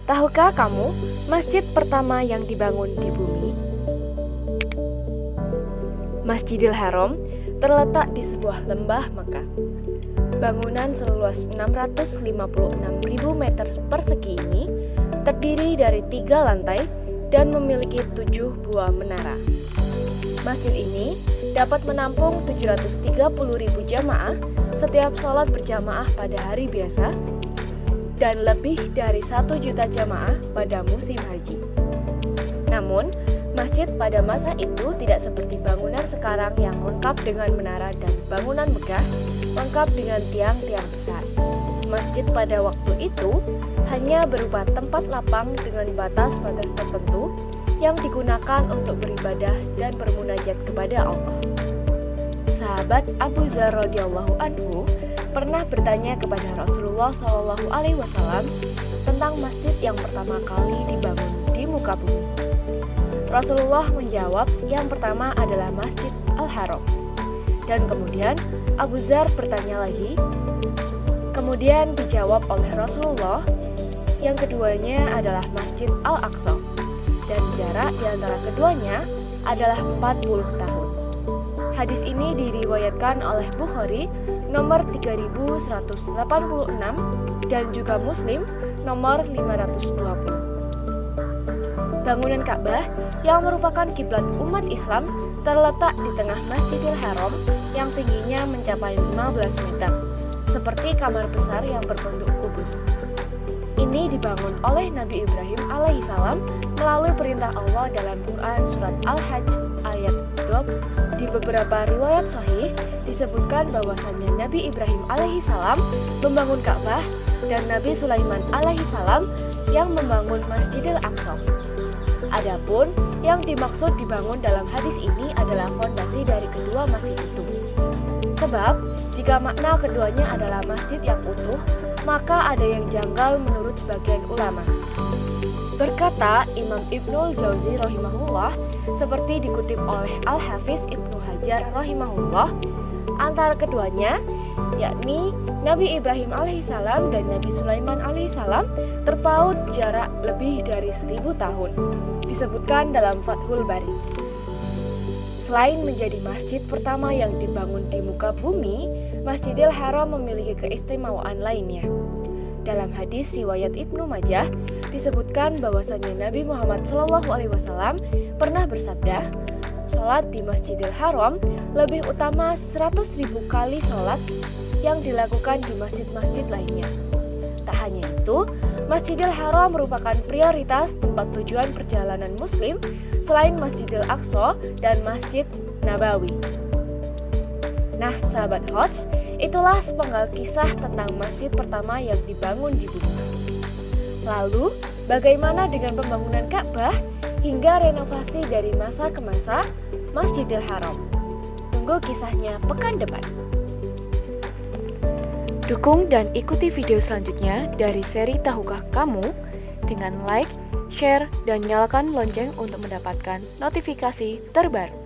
Tahukah kamu masjid pertama yang dibangun di bumi? Masjidil Haram terletak di sebuah lembah Mekah. Bangunan seluas 656.000 meter persegi ini terdiri dari 3 lantai dan memiliki 7 buah menara. Masjid ini dapat menampung 730.000 jamaah setiap sholat berjamaah pada hari biasa dan lebih dari 1 juta jamaah pada musim haji. Namun, masjid pada masa itu tidak seperti bangunan sekarang yang lengkap dengan menara dan bangunan megah, lengkap dengan tiang-tiang besar. Masjid pada waktu itu hanya berupa tempat lapang dengan batas-batas tertentu yang digunakan untuk beribadah dan bermunajat kepada Allah. Sahabat Abu Dzar radhiyallahu anhu pernah bertanya kepada Rasulullah SAW tentang masjid yang pertama kali dibangun di muka bumi. Rasulullah menjawab yang pertama adalah Masjid Al-Haram. Dan kemudian Abu Dzar bertanya lagi. Kemudian dijawab oleh Rasulullah, yang keduanya adalah Masjid Al-Aqsa. Dan jarak di antara keduanya adalah 40 tahun. Hadis ini diriwayatkan oleh Bukhari nomor 3186 dan juga Muslim nomor 520. Bangunan Ka'bah yang merupakan kiblat umat Islam terletak di tengah Masjidil Haram yang tingginya mencapai 15 meter, seperti kamar besar yang berbentuk kubus. Ini dibangun oleh Nabi Ibrahim alaihissalam melalui perintah Allah dalam Quran surat Al-Hajj ayat 2. Di beberapa riwayat sahih disebutkan bahwasannya Nabi Ibrahim alaihissalam membangun Ka'bah dan Nabi Sulaiman alaihissalam yang membangun Masjidil Aqsa. Adapun yang dimaksud dibangun dalam hadis ini adalah fondasi dari kedua masjid itu. Sebab jika makna keduanya adalah masjid yang utuh, maka ada yang janggal menurut sebagian ulama. Berkata Imam Ibnul Jauzi rahimahullah, seperti dikutip oleh Al-Hafiz Ibnu Hajar rahimahullah, antara keduanya, yakni Nabi Ibrahim alaihissalam dan Nabi Sulaiman alaihissalam terpaut jarak lebih dari 1000 tahun, disebutkan dalam Fathul Bari. Selain menjadi masjid pertama yang dibangun di muka bumi, Masjidil Haram memiliki keistimewaan lainnya. Dalam hadis riwayat Ibnu Majah disebutkan bahwasannya Nabi Muhammad SAW pernah bersabda, "Sholat di Masjidil Haram lebih utama 100.000 kali sholat yang dilakukan di masjid-masjid lainnya." Tak hanya itu, Masjidil Haram merupakan prioritas tempat tujuan perjalanan Muslim selain Masjidil Aqsa dan Masjid Nabawi. Nah, sahabat Hots, itulah sepenggal kisah tentang masjid pertama yang dibangun di bumi. Lalu, bagaimana dengan pembangunan Ka'bah hingga renovasi dari masa ke masa Masjidil Haram? Tunggu kisahnya pekan depan. Dukung dan ikuti video selanjutnya dari seri Tahukah Kamu dengan like, share, dan nyalakan lonceng untuk mendapatkan notifikasi terbaru.